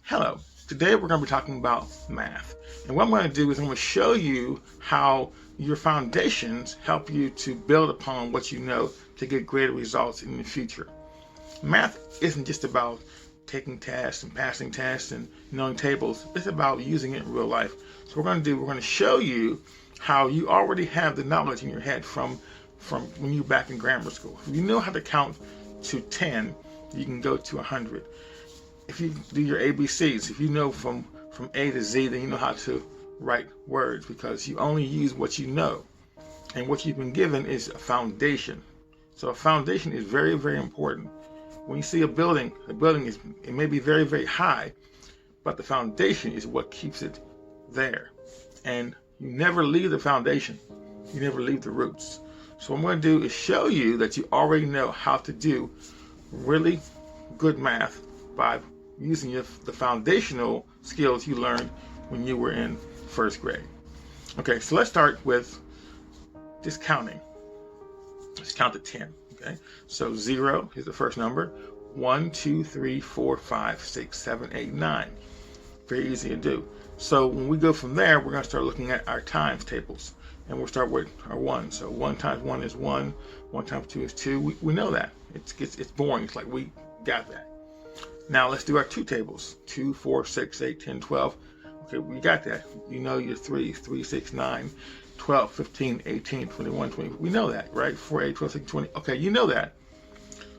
Hello, today we're going to be talking about math. And what I'm going to do is I'm going to show you how your foundations help you to build upon what you know to get greater results in the future. Math isn't just about taking tests and passing tests and knowing tables. It's about using it in real life. So we're going to show you how you already have the knowledge in your head from when you were back in grammar school. If you know how to count to 10, you can go to 100. If you do your ABCs, if you know from A to Z, then you know how to write words because you only use what you know. And what you've been given is a foundation. So a foundation is very, very important. When you see a building it may be very, very high, but the foundation is what keeps it there. And you never leave the foundation. You never leave the roots. So what I'm going to do is show you that you already know how to do really good math by using the foundational skills you learned when you were in first grade. Okay, so let's start with just counting. Let's count to 10. Okay, so 0 is the first number. 1, 2, 3, 4, 5, 6, 7, 8, 9. Very easy to do. So when we go from there, we're going to start looking at our times tables. And we'll start with our 1. So 1 times 1 is 1. 1 times 2 is 2. We know that. It's boring. It's like we got that. Now let's do our 2 tables. 2, 4, 6, 8, 10, 12. Okay, we got that. You know your 3, 3, 6, 9, 12, 15, 18, 21, 20. We know that, right? 4, 8, 12, 16, 20. Okay, you know that.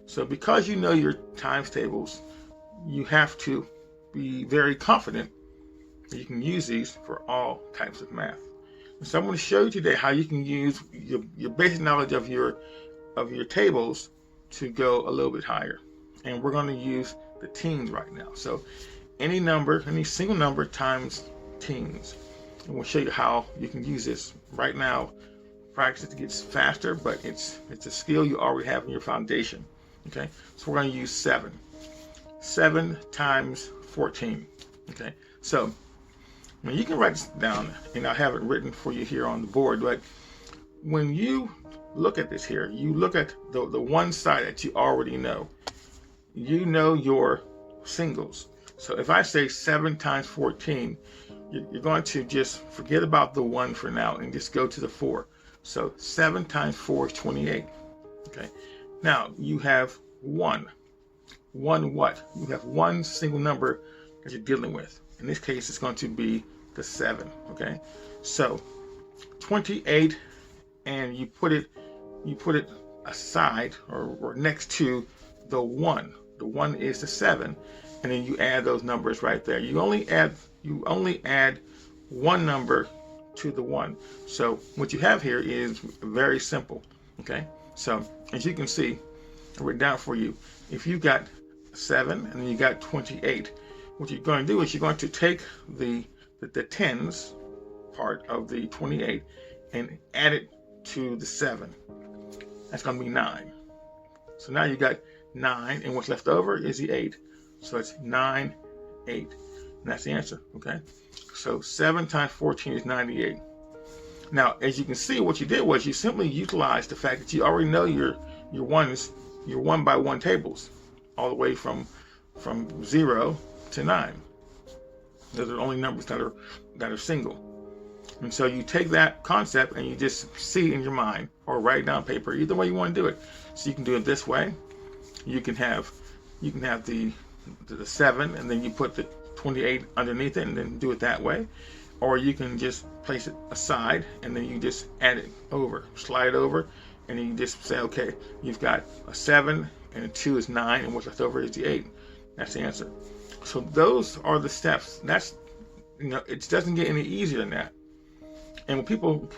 So because you know your times tables, you have to be very confident that you can use these for all types of math. And so I'm going to show you today how you can use your basic knowledge of your tables to go a little bit higher. And we're going to use the teens right now. So any single number times teens. And we'll show you how you can use this right now. Practice it gets faster, but it's a skill you already have in your foundation. Okay, so we're going to use 7. 7 times 14. Okay, so now you can write this down, and I have it written for you here on the board. But when you look at this here, you look at the one side that you already know. You know your singles. So if I say 7 times 14, you're going to just forget about the 1 for now and just go to the 4. So 7 times 4 is 28. Okay. Now you have 1. 1 what? You have one single number that you're dealing with. In this case, it's going to be the 7. Okay. So 28, and you put it aside or next to the 1. The 1 is the 7, and then you add those numbers right there. You only add one number to the 1. So what you have here is very simple. Okay, so as you can see, I wrote down for you. If you got 7 and then you got 28, what you're going to do is you're going to take the tens part of the 28 and add it to the 7. That's going to be 9. So now you got 9, and what's left over is the 8. So it's 9, 8. And that's the answer, okay? So 7 times 14 is 98. Now, as you can see, what you did was you simply utilized the fact that you already know your 1 by 1 tables, all the way from 0 to 9. Those are the only numbers that are single. And so you take that concept and you just see it in your mind or write it down on paper, either way you want to do it. So you can do it this way. You can have the 7 and then you put the 28 underneath it and then do it that way. Or you can just place it aside and then you just add it over, slide it over, and then you just say, okay, you've got a 7 and a 2 is 9, and what's left over is the 8. That's the answer. So those are the steps. That's, it doesn't get any easier than that. And what people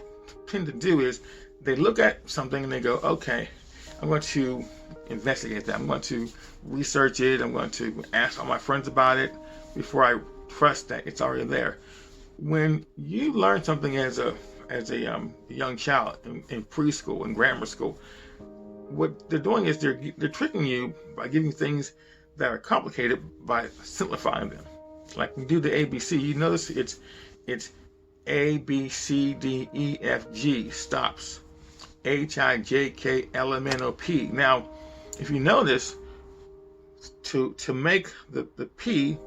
tend to do is they look at something and they go, okay, I'm going to investigate that. I'm going to research it. I'm going to ask all my friends about it before I trust that it's already there. When you learn something as a young child in preschool and grammar school, what they're doing is they're tricking you by giving things that are complicated by simplifying them. Like when you do the ABC, you notice it's A, B, C, D, E, F, G, stops. H, I, J, K, L, M, N, O, P. Now, if you notice, to make the P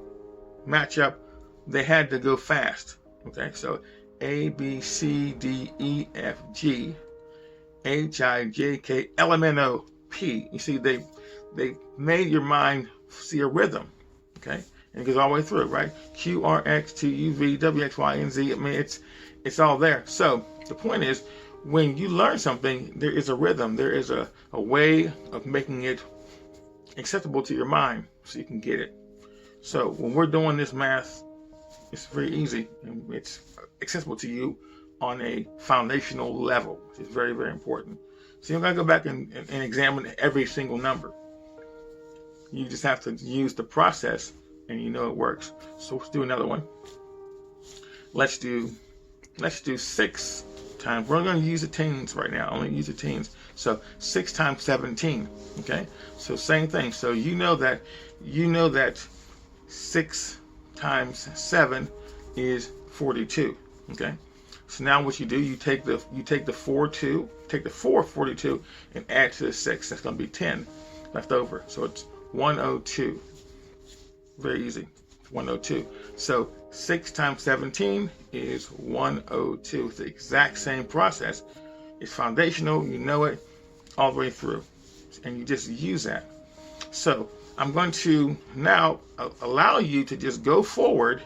match up, they had to go fast. Okay, so A, B, C, D, E, F, G, H, I, J, K, L, M, N, O, P. You see, they made your mind see a rhythm. Okay, and it goes all the way through, right? Q, R, X, T, U, V, W, X, Y, and Z. I mean, it's all there. So the point is, when you learn something, there is a rhythm. There is a way of making it acceptable to your mind so you can get it. So when we're doing this math, it's very easy and it's accessible to you on a foundational level, which is very, very important. So you're going to go back and examine every single number. You just have to use the process and you know it works. So let's do another one. Let's do 6 times. We're going to use the teens right now. Only use the teens. So 6 times 17. Okay. So same thing. So you know that 6 times 7 is 42. Okay. So now what you do, you take the 4 of 42 and add to the 6. That's going to be 10 left over. So it's 102. Very easy. 102. So 6 times 17 is 102. It's the exact same process. It's foundational. You know it all the way through. And you just use that. So I'm going to now allow you to just go forward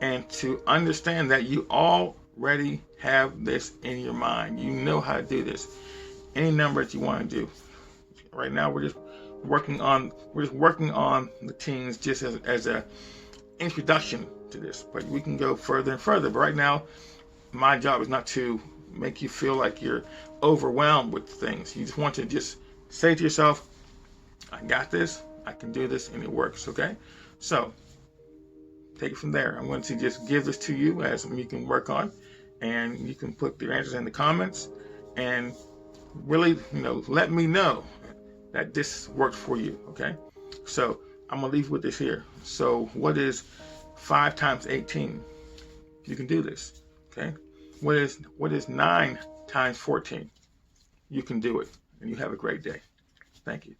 and to understand that you already have this in your mind. You know how to do this. Any number that you want to do. Right now we're just working on the teens just as a introduction to this, but we can go further and further. But right now, my job is not to make you feel like you're overwhelmed with things. You just want to just say to yourself, I got this, I can do this, and it works. Okay, so take it from there. I'm going to just give this to you as something you can work on, and you can put your answers in the comments and really, let me know that this worked for you. Okay, so I'm gonna leave with this here. So what is 5 times 18? You can do this. Okay, what is 9 times 14? You can do it, and you have a great day. Thank you.